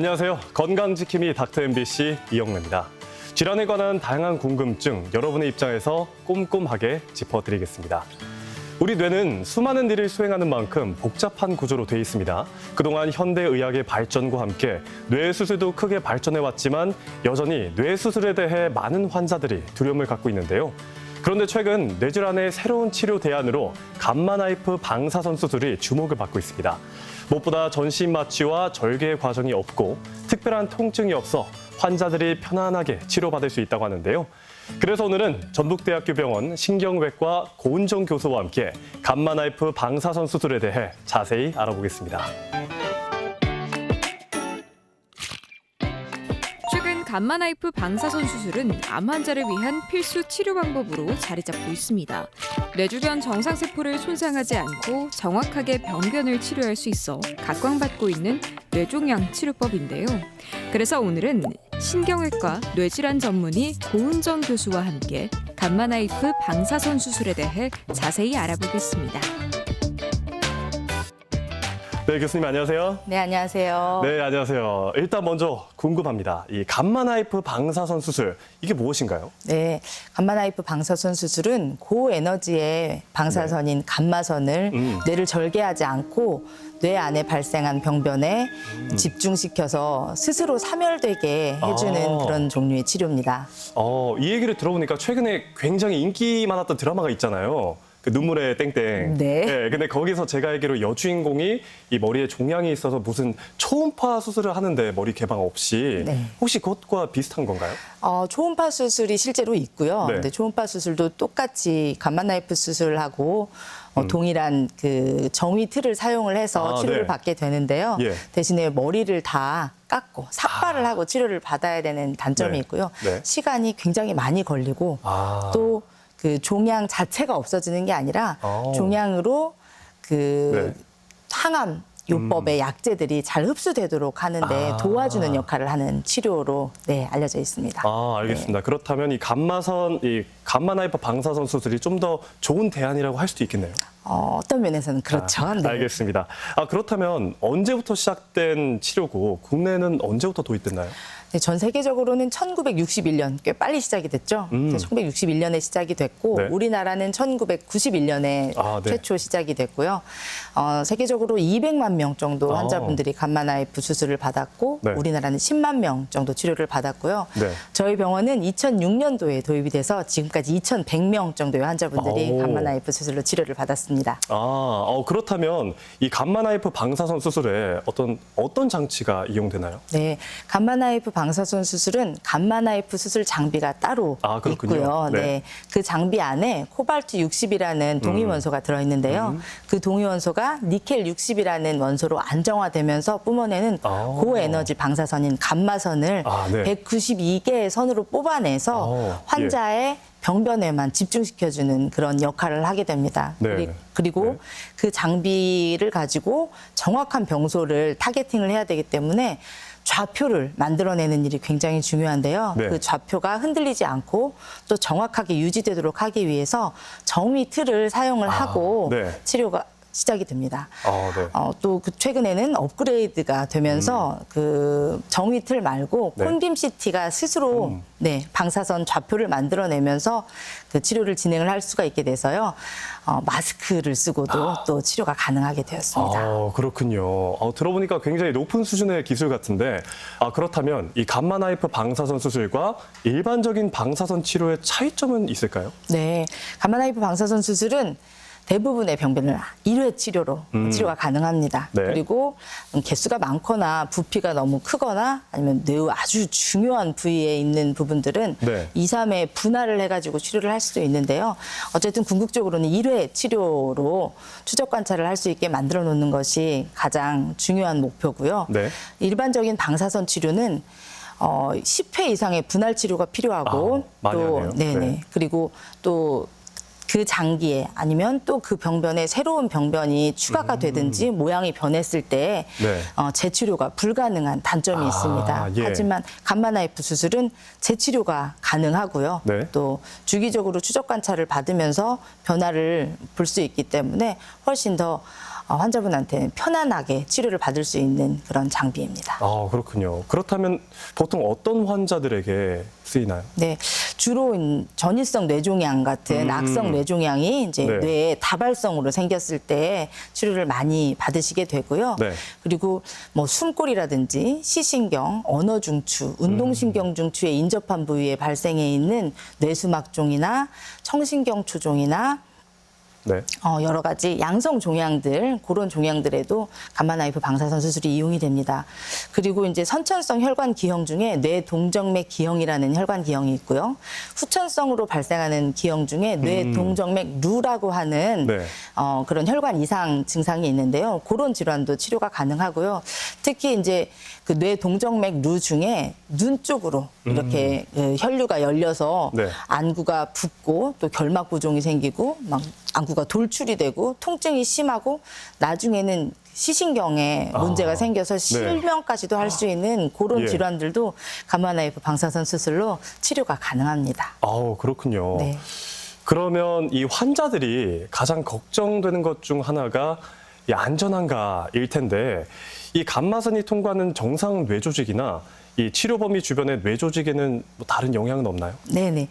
안녕하세요. 건강지킴이 닥터 MBC 이영래입니다. 질환에 관한 다양한 궁금증 여러분의 입장에서 꼼꼼하게 짚어드리겠습니다. 우리 뇌는 수많은 일을 수행하는 만큼 복잡한 구조로 돼 있습니다. 그동안 현대의학의 발전과 함께 뇌 수술도 크게 발전해왔지만 여전히 뇌 수술에 대해 많은 환자들이 두려움을 갖고 있는데요. 그런데 최근 뇌질환의 새로운 치료 대안으로 감마나이프 방사선 수술이 주목을 받고 있습니다. 무엇보다 전신 마취와 절개 과정이 없고 특별한 통증이 없어 환자들이 편안하게 치료받을 수 있다고 하는데요. 그래서 오늘은 전북대학교 병원 신경외과 고은정 교수와 함께 감마나이프 방사선 수술에 대해 자세히 알아보겠습니다. 최근 감마나이프 방사선 수술은 암 환자를 위한 필수 치료 방법으로 자리 잡고 있습니다. 뇌 주변 정상세포를 손상하지 않고 정확하게 병변을 치료할 수 있어 각광받고 있는 뇌종양 치료법인데요. 그래서 오늘은 신경외과 뇌질환 전문의 고은정 교수와 함께 감마나이프 방사선 수술에 대해 자세히 알아보겠습니다. 네, 교수님 안녕하세요. 네, 안녕하세요. 네, 안녕하세요. 일단 먼저 궁금합니다. 이 감마나이프 방사선 수술, 이게 무엇인가요? 네, 감마나이프 방사선 수술은 고에너지의 방사선인 감마선을 뇌를 절개하지 않고 뇌 안에 발생한 병변에 집중시켜서 스스로 사멸되게 해주는 그런 종류의 치료입니다. 이 얘기를 들어보니까 최근에 굉장히 인기 많았던 드라마가 있잖아요. 그 눈물의 땡땡. 네. 근데 거기서 제가 알기로 여주인공이 이 머리에 종양이 있어서 무슨 초음파 수술을 하는데 머리 개방 없이 네. 혹시 그것과 비슷한 건가요? 초음파 수술이 실제로 있고요. 네. 근데 초음파 수술도 똑같이 감마나이프 수술하고 동일한 그 정위 틀을 사용을 해서 치료를 네. 받게 되는데요. 예. 대신에 머리를 다 깎고 삭발을 하고 치료를 받아야 되는 단점이 네. 있고요. 네. 시간이 굉장히 많이 걸리고 또 그 종양 자체가 없어지는 게 아니라 종양으로 그 네. 항암 요법의 약제들이 잘 흡수되도록 하는데 도와주는 역할을 하는 치료로 알려져 있습니다. 알겠습니다. 그렇다면 이 감마나이프 방사선 수술이 좀 더 좋은 대안이라고 할 수도 있겠네요. 어떤 면에서는 그렇죠. 네. 알겠습니다. 그렇다면 언제부터 시작된 치료고 국내는 언제부터 도입됐나요? 네, 전 세계적으로는 1961년, 꽤 빨리 시작이 됐죠. 1961년에 시작이 됐고 네. 우리나라는 1991년에 네. 최초 시작이 됐고요. 세계적으로 200만 명 정도 환자분들이 감마나이프 수술을 받았고 네. 우리나라는 10만 명 정도 치료를 받았고요. 네. 저희 병원은 2006년도에 도입이 돼서 지금까지 2,100명 정도의 환자분들이 감마나이프 수술로 치료를 받았습니다. 그렇다면 이 감마나이프 방사선 수술에 어떤 장치가 이용되나요? 네, 감마나이프 방사선 수술은 감마나이프 수술 장비가 따로 그렇군요. 있고요. 네. 네, 그 장비 안에 코발트 60이라는 동위원소가 들어있는데요. 그 동위원소가 니켈 60이라는 원소로 안정화되면서 뿜어내는 고에너지 방사선인 감마선을 192개의 선으로 뽑아내서 환자의 병변에만 집중시켜주는 그런 역할을 하게 됩니다. 네. 그리고 그 장비를 가지고 정확한 병소를 타겟팅을 해야 되기 때문에 좌표를 만들어내는 일이 굉장히 중요한데요. 네. 그 좌표가 흔들리지 않고 또 정확하게 유지되도록 하기 위해서 정위 틀을 사용을 하고 치료가 시작이 됩니다. 또 최근에는 업그레이드가 되면서 그 정위 틀 말고 콘빔 CT가 스스로 방사선 좌표를 만들어내면서 그 치료를 진행을 할 수가 있게 돼서요. 마스크를 쓰고도 또 치료가 가능하게 되었습니다. 그렇군요. 들어보니까 굉장히 높은 수준의 기술 같은데 그렇다면 이 감마나이프 방사선 수술과 일반적인 방사선 치료의 차이점은 있을까요? 네, 감마나이프 방사선 수술은 대부분의 병변을 1회 치료로 치료가 가능합니다. 네. 그리고 개수가 많거나 부피가 너무 크거나 아니면 뇌의 아주 중요한 부위에 있는 부분들은 2, 3회 분할을 해가지고 치료를 할 수도 있는데요. 어쨌든 궁극적으로는 1회 치료로 추적 관찰을 할 수 있게 만들어 놓는 것이 가장 중요한 목표고요. 일반적인 방사선 치료는 10회 이상의 분할 치료가 필요하고 많이 하네요. 그리고 또 그 장기에 아니면 또 그 병변에 새로운 병변이 추가가 되든지 모양이 변했을 때 재치료가 불가능한 단점이 있습니다. 하지만 감마나이프 수술은 재치료가 가능하고요. 또 주기적으로 추적 관찰을 받으면서 변화를 볼 수 있기 때문에 훨씬 더 환자분한테 편안하게 치료를 받을 수 있는 그런 장비입니다. 아, 그렇군요. 그렇다면 보통 어떤 환자들에게 쓰이나요? 네, 주로 전이성 뇌종양 같은 악성 뇌종양이 이제 네. 뇌에 다발성으로 생겼을 때 치료를 많이 받으시게 되고요. 네. 그리고 뭐 숨골이라든지 시신경, 언어중추, 운동신경중추에 인접한 부위에 발생해 있는 뇌수막종이나 청신경초종이나 네. 여러 가지 양성 종양들, 그런 종양들에도 감마나이프 방사선 수술이 이용이 됩니다. 그리고 이제 선천성 혈관 기형 중에 뇌동정맥 기형이라는 혈관 기형이 있고요. 후천성으로 발생하는 기형 중에 뇌동정맥 루라고 하는 네. 그런 혈관 이상 증상이 있는데요. 그런 질환도 치료가 가능하고요. 특히 이제 그 뇌동정맥 루 중에 눈 쪽으로 이렇게 그 혈류가 열려서 네. 안구가 붓고 또 결막부종이 생기고 막 안구가 돌출이 되고 통증이 심하고 나중에는 시신경에 문제가 생겨서 실명까지도 할 수 있는 그런 예. 질환들도 감마나이프 방사선 수술로 치료가 가능합니다. 아우, 그렇군요. 네. 그러면 이 환자들이 가장 걱정되는 것 중 하나가 이 안전한가일 텐데 이 감마선이 통과하는 정상 뇌조직이나 이 치료 범위 주변의 뇌조직에는 뭐 다른 영향은 없나요? 네네.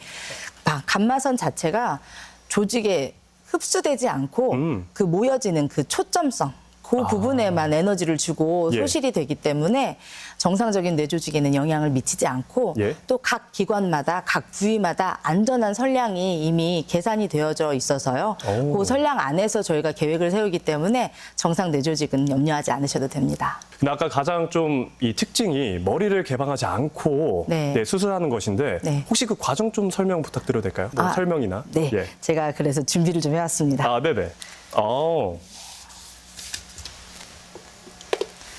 감마선 자체가 조직에 흡수되지 않고 그 모여지는 그 초점성, 그 부분에만 에너지를 주고 예. 소실이 되기 때문에 정상적인 뇌조직에는 영향을 미치지 않고 예. 또 각 기관마다 각 부위마다 안전한 선량이 이미 계산이 되어져 있어서요. 오. 그 선량 안에서 저희가 계획을 세우기 때문에 정상 뇌조직은 염려하지 않으셔도 됩니다. 근데 아까 가장 좀 이 특징이 머리를 개방하지 않고 네. 네, 수술하는 것인데 네. 혹시 그 과정 좀 설명 부탁드려도 될까요? 뭐 설명이나. 네, 예. 제가 그래서 준비를 좀 해왔습니다. 아, 네네.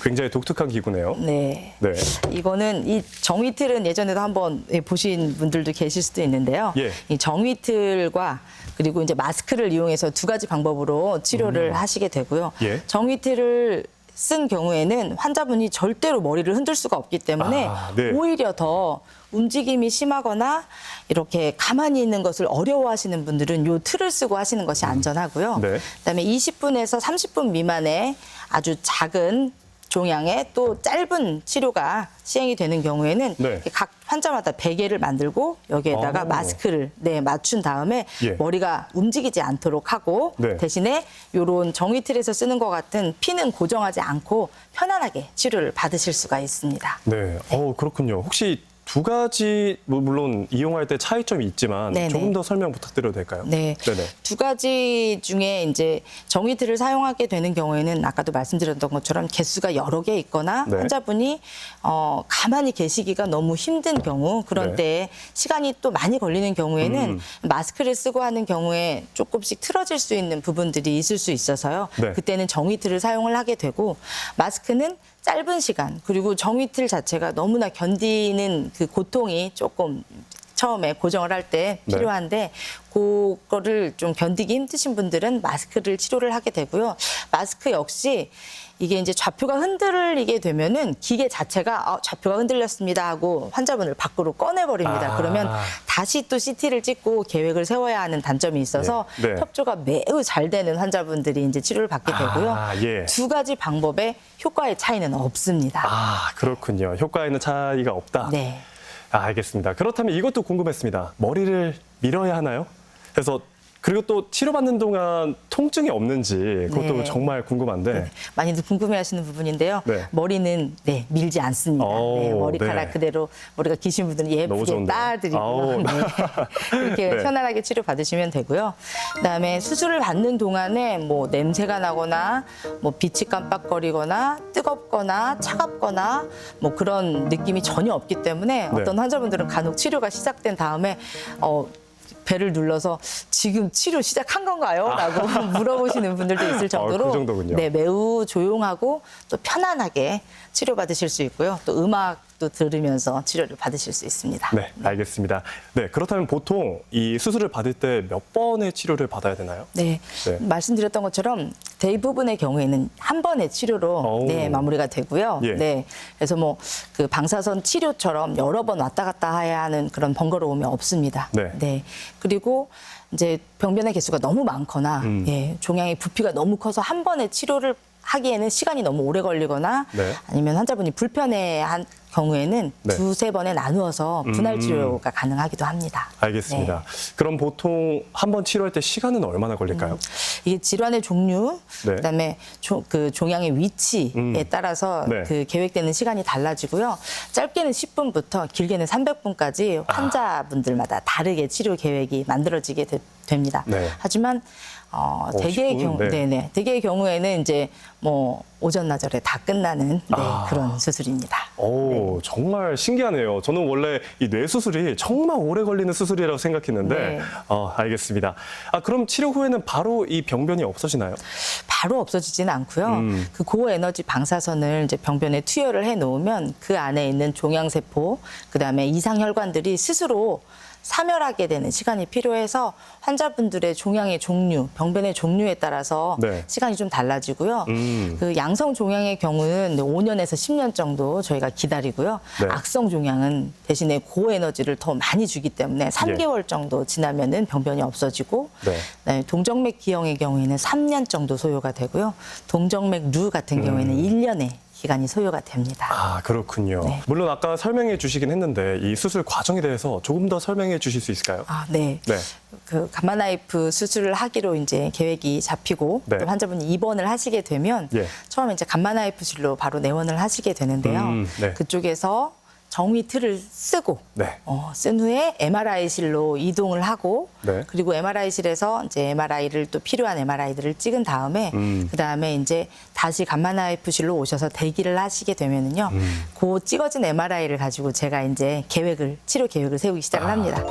굉장히 독특한 기구네요. 네. 네. 이거는 이 정위틀은 예전에도 한번 보신 분들도 계실 수도 있는데요. 예. 이 정위틀과 그리고 이제 마스크를 이용해서 두 가지 방법으로 치료를 하시게 되고요. 예. 정위틀을 쓴 경우에는 환자분이 절대로 머리를 흔들 수가 없기 때문에 네. 오히려 더 움직임이 심하거나 이렇게 가만히 있는 것을 어려워하시는 분들은 요 틀을 쓰고 하시는 것이 안전하고요. 네. 그다음에 20분에서 30분 미만의 아주 작은 종양의 또 짧은 치료가 시행이 되는 경우에는 네. 각 환자마다 베개를 만들고 여기에다가 마스크를 맞춘 다음에 예. 머리가 움직이지 않도록 하고 네. 대신에 이런 정위틀에서 쓰는 것 같은 피는 고정하지 않고 편안하게 치료를 받으실 수가 있습니다. 네. 그렇군요. 혹시 두 가지 물론 이용할 때 차이점이 있지만 네네. 조금 더 설명 부탁드려도 될까요? 네. 네네. 두 가지 중에 이제 정위틀을 사용하게 되는 경우에는 아까도 말씀드렸던 것처럼 개수가 여러 개 있거나 네. 환자분이 가만히 계시기가 너무 힘든 경우 그런 네. 때에 시간이 또 많이 걸리는 경우에는 마스크를 쓰고 하는 경우에 조금씩 틀어질 수 있는 부분들이 있을 수 있어서요. 네. 그때는 정위틀을 사용을 하게 되고 마스크는 짧은 시간 그리고 정위틀 자체가 너무나 견디는 그 고통이 조금 처음에 고정을 할 때 네. 필요한데 그거를 좀 견디기 힘드신 분들은 마스크를 치료를 하게 되고요. 마스크 역시 이게 이제 좌표가 흔들리게 되면은 기계 자체가 좌표가 흔들렸습니다 하고 환자분을 밖으로 꺼내버립니다. 그러면 다시 또 CT를 찍고 계획을 세워야 하는 단점이 있어서 네. 협조가 매우 잘 되는 환자분들이 이제 치료를 받게 되고요. 예. 두 가지 방법의 효과의 차이는 없습니다. 그렇군요. 효과에는 차이가 없다. 네. 알겠습니다. 그렇다면 이것도 궁금했습니다. 머리를 밀어야 하나요? 그래서 그리고 또 치료받는 동안 통증이 없는지 그것도 네. 정말 궁금한데. 네. 많이들 궁금해하시는 부분인데요. 네. 머리는 밀지 않습니다. 머리카락 네. 그대로 머리가 기신 분들은 너무 예쁘게 좋은데요? 따드리고요. 네. 이렇게 네. 편안하게 치료 받으시면 되고요. 그다음에 수술을 받는 동안에 뭐 냄새가 나거나 뭐 빛이 깜빡거리거나 뜨겁거나 차갑거나 뭐 그런 느낌이 전혀 없기 때문에 어떤 환자분들은 간혹 치료가 시작된 다음에 배를 눌러서 지금 치료 시작한 건가요? 라고 물어보시는 분들도 있을 정도로 그 정도군요. 네, 매우 조용하고 또 편안하게 치료받으실 수 있고요. 또 음악 음악도 들으면서 치료를 받으실 수 있습니다. 네, 알겠습니다. 네, 그렇다면 보통 이 수술을 받을 때 몇 번의 치료를 받아야 되나요? 네, 말씀드렸던 것처럼 대부분의 경우에는 한 번의 치료로 마무리가 되고요. 예. 네, 그래서 뭐 그 방사선 치료처럼 여러 번 왔다 갔다 해야 하는 그런 번거로움이 없습니다. 네. 그리고 이제 병변의 개수가 너무 많거나 종양의 부피가 너무 커서 한 번에 치료를 하기에는 시간이 너무 오래 걸리거나 아니면 환자분이 불편해한 경우에는 두세 번에 나누어서 분할 치료가 가능하기도 합니다. 알겠습니다. 그럼 보통 한 번 치료할 때 시간은 얼마나 걸릴까요? 이게 질환의 종류, 그다음에 그 종양의 위치에 따라서 그 계획되는 시간이 달라지고요. 짧게는 10분부터 길게는 300분까지 환자분들마다 다르게 치료 계획이 만들어지게 됩니다. 하지만 대개의 경우에는 이제 뭐 오전 나절에 다 끝나는 그런 수술입니다. 오, 정말 신기하네요. 저는 원래 이 뇌 수술이 정말 오래 걸리는 수술이라고 생각했는데, 알겠습니다. 그럼 치료 후에는 바로 이 병변이 없어지나요? 바로 없어지지는 않고요. 그 고에너지 방사선을 이제 병변에 투여를 해 놓으면 그 안에 있는 종양세포, 그다음에 이상혈관들이 스스로 사멸하게 되는 시간이 필요해서 환자분들의 종양의 종류, 병변의 종류에 따라서 시간이 좀 달라지고요. 그 양성 종양의 경우는 5년에서 10년 정도 저희가 기다리고요. 악성 종양은 대신에 고에너지를 더 많이 주기 때문에 3개월 정도 지나면은 병변이 없어지고 동정맥 기형의 경우에는 3년 정도 소요가 되고요. 동정맥 류 같은 경우에는 1년의 기간이 소요가 됩니다. 그렇군요. 물론 아까 설명해 주시긴 했는데 이 수술 과정에 대해서 조금 더 설명해 주실 수 있을까요? 네. 그 감마나이프 수술을 하기로 이제 계획이 잡히고 또 환자분이 입원을 하시게 되면 처음에 이제 감마나이프실로 바로 내원을 하시게 되는데요. 그쪽에서 정위 틀을 쓰고 쓴 후에 MRI실로 이동을 하고 그리고 MRI실에서 이제 MRI를 또 필요한 MRI들을 찍은 다음에 그다음에 이제 다시 감마나이프실로 오셔서 대기를 하시게 되면은요. 그 찍어진 MRI를 가지고 제가 이제 치료 계획을 세우기 시작을 합니다.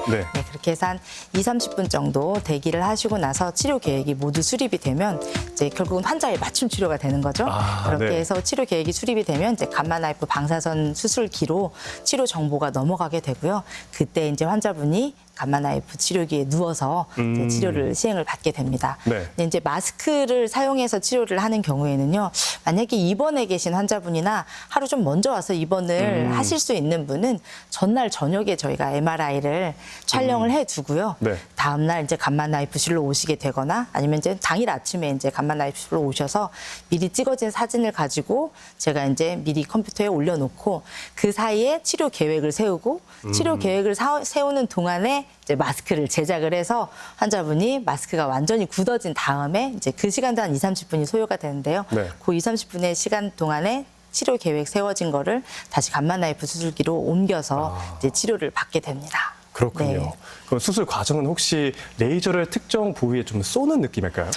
그렇게 해서 한 20-30분 정도 대기를 하시고 나서 치료 계획이 모두 수립이 되면 이제 결국은 환자의 맞춤 치료가 되는 거죠. 그렇게 해서 치료 계획이 수립이 되면 이제 감마나이프 방사선 수술기로 치료 정보가 넘어가게 되고요. 그때 이제 환자분이 감마나이프 치료기에 누워서 이제 치료를 시행을 받게 됩니다. 근데 이제 마스크를 사용해서 치료를 하는 경우에는요. 만약에 입원해 계신 환자분이나 하루 좀 먼저 와서 입원을 하실 수 있는 분은 전날 저녁에 저희가 MRI를 촬영을 해두고요. 다음날 이제 감마나이프실로 오시게 되거나 아니면 이제 당일 아침에 이제 감마나이프실로 오셔서 미리 찍어진 사진을 가지고 제가 이제 미리 컴퓨터에 올려놓고 그 사이에 치료 계획을 세우고 치료 계획을 세우는 동안에 이제 마스크를 제작을 해서 환자분이 마스크가 완전히 굳어진 다음에 이제 그 시간도 한 20-30분이 소요가 되는데요. 그 20-30분의 시간 동안에 치료 계획 세워진 거를 다시 감마나이프 수술기로 옮겨서 이제 치료를 받게 됩니다. 그렇군요. 그럼 수술 과정은 혹시 레이저를 특정 부위에 좀 쏘는 느낌일까요?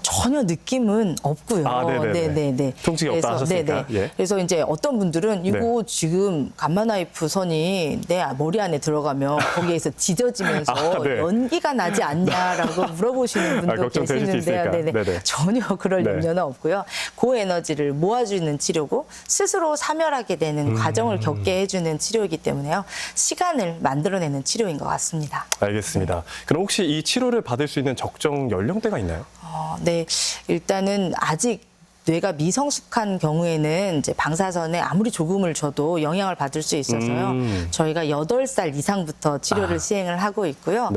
전혀 느낌은 없고요. 네네네. 통증이 없다 하셨으니까. 그래서 이제 어떤 분들은 이거 지금 감마나이프 선이 내 머리 안에 들어가면 거기에서 지져지면서 연기가 나지 않냐라고 물어보시는 분도 계시는데요. 전혀 그럴 염려는 없고요. 고에너지를 모아주는 치료고 스스로 사멸하게 되는 과정을 겪게 해주는 치료이기 때문에요. 시간을 만들어내는 치료인 것 같습니다. 알겠습니다. 그럼 혹시 이 치료를 받을 수 있는 적정 연령대가 있나요? 네, 일단은 아직 뇌가 미성숙한 경우에는 이제 방사선에 아무리 조금을 줘도 영향을 받을 수 있어서요. 저희가 8살 이상부터 치료를 시행을 하고 있고요.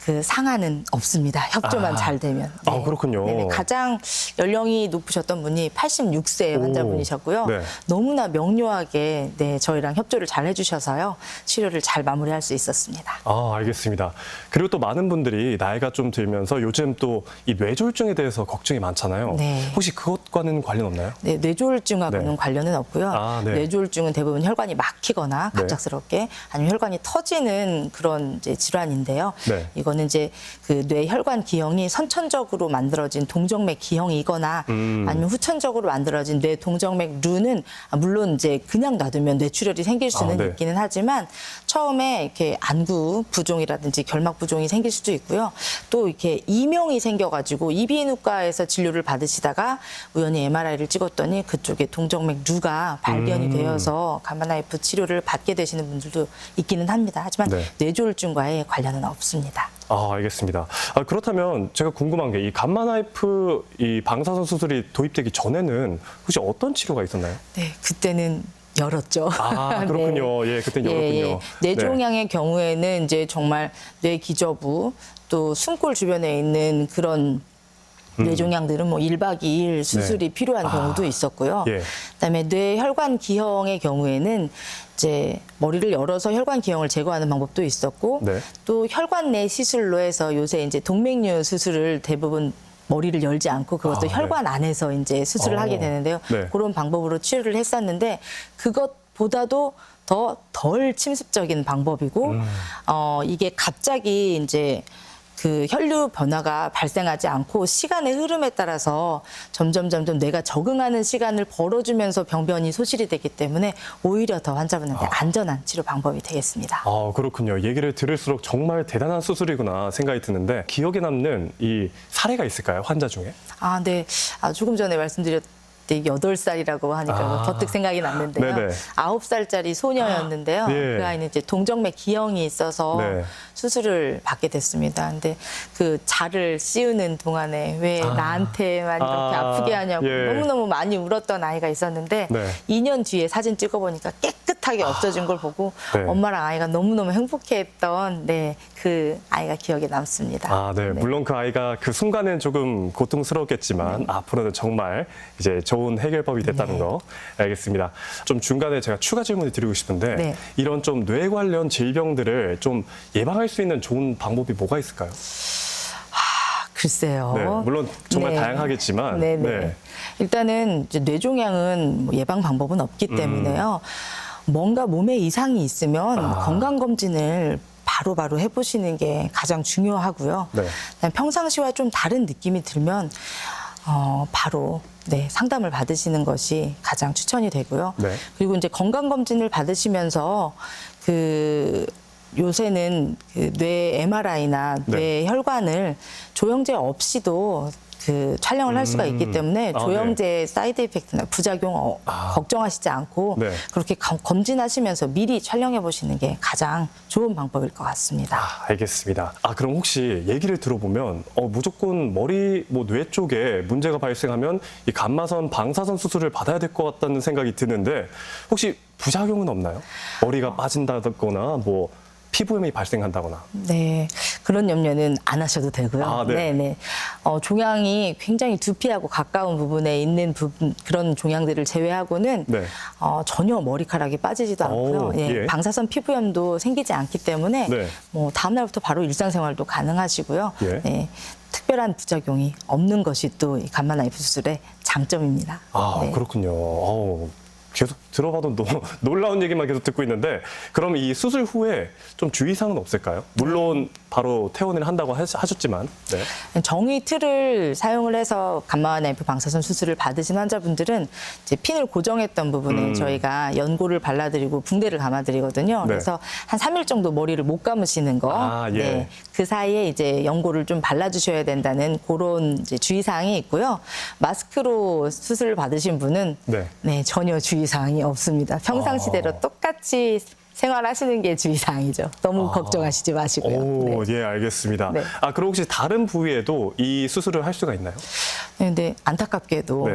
그 상한은 없습니다. 협조만 잘 되면. 그렇군요. 가장 연령이 높으셨던 분이 86세 환자분이셨고요. 너무나 명료하게 저희랑 협조를 잘 해주셔서요. 치료를 잘 마무리할 수 있었습니다. 알겠습니다. 그리고 또 많은 분들이 나이가 좀 들면서 요즘 또 이 뇌졸중에 대해서 걱정이 많잖아요. 혹시 그것과는 관련 없나요? 뇌졸중하고는 관련은 없고요. 뇌졸중은 대부분 혈관이 막히거나 갑작스럽게 아니면 혈관이 터지는 그런 이제 질환인데요. 이거는 이거는 이제 그 뇌 혈관 기형이 선천적으로 만들어진 동정맥 기형이거나 아니면 후천적으로 만들어진 뇌 동정맥 류는 물론 이제 그냥 놔두면 뇌출혈이 생길 수는 네. 있기는 하지만 처음에 이렇게 안구 부종이라든지 결막 부종이 생길 수도 있고요. 또 이렇게 이명이 생겨가지고 이비인후과에서 진료를 받으시다가 우연히 MRI를 찍었더니 그쪽에 동정맥 류가 발견이 되어서 가마나이프 치료를 받게 되시는 분들도 있기는 합니다. 하지만 네. 뇌졸중과의 관련은 없습니다. 아, 알겠습니다. 그렇다면 제가 궁금한 게 이 감마나이프 이 방사선 수술이 도입되기 전에는 혹시 어떤 치료가 있었나요? 네, 그때는 열었죠. 아, 그렇군요. 예, 그때는 열었군요. 뇌종양의 경우에는 이제 정말 뇌 기저부 또 숨골 주변에 있는 그런 뇌종양들은 뭐 1박 2일 수술이 필요한 경우도 있었고요. 예. 그다음에 뇌혈관 기형의 경우에는 이제 머리를 열어서 혈관 기형을 제거하는 방법도 있었고 네. 또 혈관 내 시술로 해서 요새 이제 동맥류 수술을 대부분 머리를 열지 않고 그것도 혈관 안에서 이제 수술을 하게 되는데요. 네. 그런 방법으로 치료를 했었는데 그것보다도 더 덜 침습적인 방법이고 이게 갑자기 이제 그 혈류 변화가 발생하지 않고 시간의 흐름에 따라서 점점 뇌가 적응하는 시간을 벌어주면서 병변이 소실이 되기 때문에 오히려 더 환자분한테 안전한 치료 방법이 되겠습니다. 아, 그렇군요. 얘기를 들을수록 정말 대단한 수술이구나 생각이 드는데 기억에 남는 이 사례가 있을까요? 환자 중에? 아, 네. 조금 전에 말씀드렸던 8살이라고 하니까 버뜩 생각이 났는데요. 네네. 9살짜리 소녀였는데요. 예. 그 아이는 이제 동정맥 기형이 있어서 네. 수술을 받게 됐습니다. 근데 그 자를 씌우는 동안에 왜 나한테만 이렇게 아프게 하냐고 예. 너무너무 많이 울었던 아이가 있었는데 네. 2년 뒤에 사진 찍어보니까 깨끗하게 없어진 걸 보고 네. 엄마랑 아이가 너무너무 행복해했던 그 아이가 기억에 남습니다. 아, 네. 물론 그 아이가 그 순간엔 조금 고통스러웠겠지만 앞으로는 정말 이제 좋은 해결법이 됐다는 거 알겠습니다. 좀 중간에 제가 추가 질문을 드리고 싶은데 네. 이런 좀 뇌 관련 질병들을 좀 예방할 수 있는 좋은 방법이 뭐가 있을까요? 글쎄요. 네, 물론 정말 네. 다양하겠지만 네네. 일단은 이제 뇌종양은 뭐 예방 방법은 없기 때문에요. 뭔가 몸에 이상이 있으면 건강검진을 바로바로 해보시는 게 가장 중요하고요. 네. 그다음에 평상시와 좀 다른 느낌이 들면 바로 상담을 받으시는 것이 가장 추천이 되고요. 네. 그리고 이제 건강검진을 받으시면서 요새는 그 뇌 MRI나 뇌 혈관을 조영제 없이도 촬영을 할 수가 있기 때문에 조영제 사이드 이펙트나 부작용 걱정하시지 않고 네. 그렇게 검진하시면서 미리 촬영해 보시는 게 가장 좋은 방법일 것 같습니다. 알겠습니다. 그럼 혹시 얘기를 들어보면 무조건 머리, 뇌 쪽에 문제가 발생하면 이 감마선 방사선 수술을 받아야 될 것 같다는 생각이 드는데 혹시 부작용은 없나요? 머리가 빠진다거나 피부염이 발생한다거나. 네, 그런 염려는 안 하셔도 되고요. 네. 네네. 종양이 굉장히 두피하고 가까운 부분에 있는 그런 종양들을 제외하고는 네. 전혀 머리카락이 빠지지도 않고요. 예. 방사선 피부염도 생기지 않기 때문에 네. 다음 날부터 바로 일상생활도 가능하시고요. 예. 네, 특별한 부작용이 없는 것이 또 이 감마나이프 수술의 장점입니다. 네. 그렇군요. 계속 들어봐도 놀라운 얘기만 계속 듣고 있는데 그럼 이 수술 후에 좀 주의사항은 없을까요? 물론 바로 퇴원을 한다고 하셨지만 네. 정의 틀을 사용을 해서 감마나이프 방사선 수술을 받으신 환자분들은 이제 핀을 고정했던 부분에 저희가 연고를 발라드리고 붕대를 감아드리거든요. 네. 그래서 한 3일 정도 머리를 못 감으시는 거. 예. 네. 그 사이에 이제 연고를 좀 발라주셔야 된다는 그런 이제 주의사항이 있고요. 마스크로 수술을 받으신 분은 네. 전혀 주의사항이 없습니다. 평상시대로 똑같이 생활하시는 게 주의사항이죠. 너무 걱정하시지 마시고요. 예, 알겠습니다. 네. 그럼 혹시 다른 부위에도 이 수술을 할 수가 있나요? 근데 안타깝게도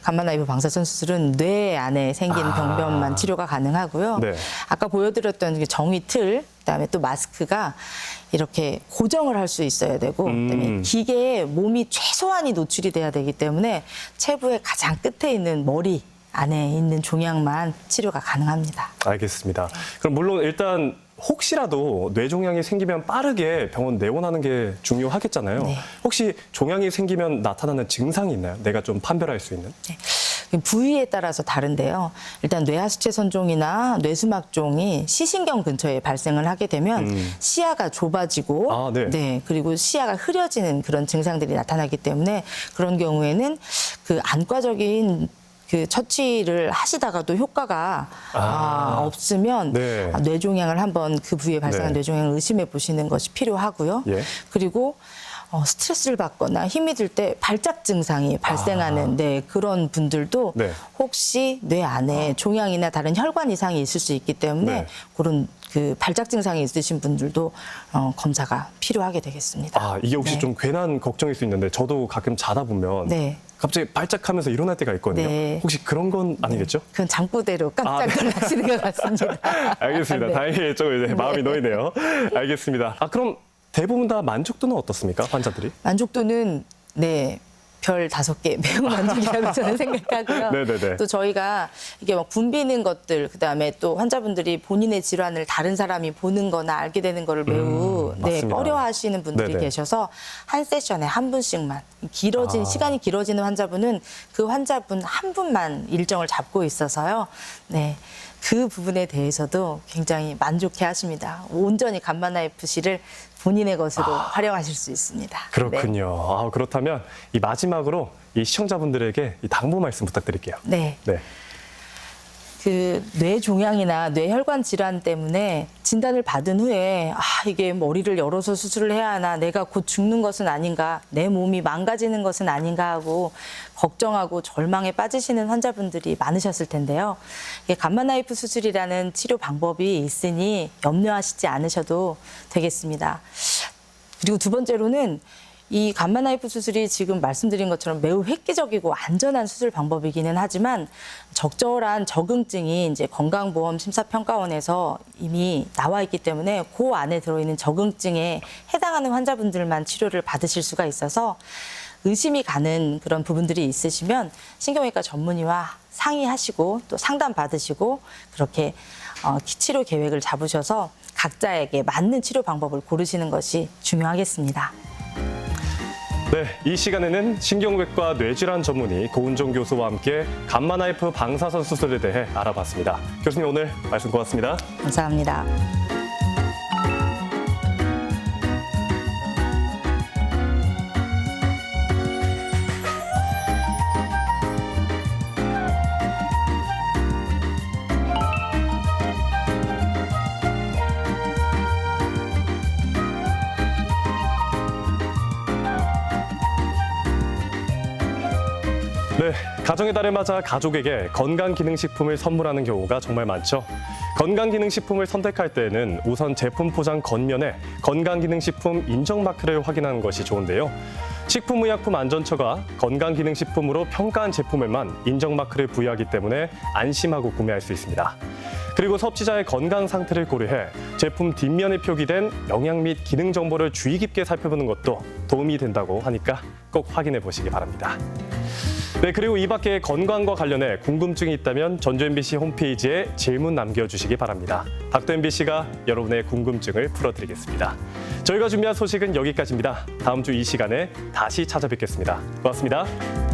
감마나이프 방사선 수술은 뇌 안에 생긴 병변만 치료가 가능하고요. 네. 아까 보여드렸던 정의 틀, 그다음에 또 마스크가 이렇게 고정을 할 수 있어야 되고 그다음에 기계에 몸이 최소한이 노출이 돼야 되기 때문에 체부의 가장 끝에 있는 머리 안에 있는 종양만 치료가 가능합니다. 알겠습니다. 그럼 물론 일단 혹시라도 뇌종양이 생기면 빠르게 병원 내원하는 게 중요하겠잖아요. 네. 혹시 종양이 생기면 나타나는 증상이 있나요? 내가 좀 판별할 수 있는? 네. 부위에 따라서 다른데요. 일단 뇌하수체 선종이나 뇌수막종이 시신경 근처에 발생을 하게 되면 시야가 좁아지고 네, 그리고 시야가 흐려지는 그런 증상들이 나타나기 때문에 그런 경우에는 그 안과적인 그 처치를 하시다가도 효과가 없으면 네. 뇌종양을 한번 그 부위에 발생한 네. 뇌종양을 의심해 보시는 것이 필요하고요. 예. 그리고 스트레스를 받거나 힘이 들 때 발작 증상이 발생하는 네, 그런 분들도 네. 혹시 뇌 안에 종양이나 다른 혈관 이상이 있을 수 있기 때문에 네. 그런 그 발작 증상이 있으신 분들도 검사가 필요하게 되겠습니다. 이게 혹시 네. 좀 괜한 걱정일 수 있는데 저도 가끔 자다 보면 네. 갑자기 발작하면서 일어날 때가 있거든요. 네. 혹시 그런 건 아니겠죠? 그건 장부대로 깜짝 놀라시는 것 같습니다. 알겠습니다. 네. 다행히 좀 이제 마음이 놓이네요. 알겠습니다. 그럼 대부분 다 만족도는 어떻습니까? 환자들이? 만족도는 네. 별 5개 매우 만족이라고 저는 생각하고요. 네네네. 또 저희가 이게 막 붐비는 것들, 그다음에 또 환자분들이 본인의 질환을 다른 사람이 보는 거나 알게 되는 거를 매우 네, 맞습니다. 꺼려하시는 분들이 네네. 계셔서 한 세션에 한 분씩만 시간이 길어지는 환자분은 그 환자분 한 분만 일정을 잡고 있어서요. 네. 그 부분에 대해서도 굉장히 만족해 하십니다. 온전히 감마나 FC를 본인의 것으로 활용하실 수 있습니다. 그렇군요. 네. 그렇다면 이 마지막으로 이 시청자분들에게 이 당부 말씀 부탁드릴게요. 네. 네. 그 뇌종양이나 뇌혈관 질환 때문에 진단을 받은 후에 이게 머리를 열어서 수술을 해야 하나, 내가 곧 죽는 것은 아닌가, 내 몸이 망가지는 것은 아닌가 하고 걱정하고 절망에 빠지시는 환자분들이 많으셨을 텐데요. 이게 감마나이프 수술이라는 치료 방법이 있으니 염려하시지 않으셔도 되겠습니다. 그리고 두 번째로는 이 감마나이프 수술이 지금 말씀드린 것처럼 매우 획기적이고 안전한 수술 방법이기는 하지만 적절한 적응증이 이제 건강보험심사평가원에서 이미 나와 있기 때문에 그 안에 들어있는 적응증에 해당하는 환자분들만 치료를 받으실 수가 있어서 의심이 가는 그런 부분들이 있으시면 신경외과 전문의와 상의하시고 또 상담 받으시고 그렇게 치료 계획을 잡으셔서 각자에게 맞는 치료 방법을 고르시는 것이 중요하겠습니다. 네, 이 시간에는 신경외과 뇌질환 전문의 고은정 교수와 함께 감마나이프 방사선 수술에 대해 알아봤습니다. 교수님 오늘 말씀 고맙습니다. 감사합니다. 네, 가정의 달을 맞아 가족에게 건강기능식품을 선물하는 경우가 정말 많죠. 건강기능식품을 선택할 때에는 우선 제품 포장 겉면에 건강기능식품 인정 마크를 확인하는 것이 좋은데요. 식품의약품안전처가 건강기능식품으로 평가한 제품에만 인정 마크를 부여하기 때문에 안심하고 구매할 수 있습니다. 그리고 섭취자의 건강 상태를 고려해 제품 뒷면에 표기된 영양 및 기능 정보를 주의 깊게 살펴보는 것도 도움이 된다고 하니까 꼭 확인해 보시기 바랍니다. 네, 그리고 이 밖에 건강과 관련해 궁금증이 있다면 전주 MBC 홈페이지에 질문 남겨주시기 바랍니다. 닥터 MBC가 여러분의 궁금증을 풀어드리겠습니다. 저희가 준비한 소식은 여기까지입니다. 다음 주 이 시간에 다시 찾아뵙겠습니다. 고맙습니다.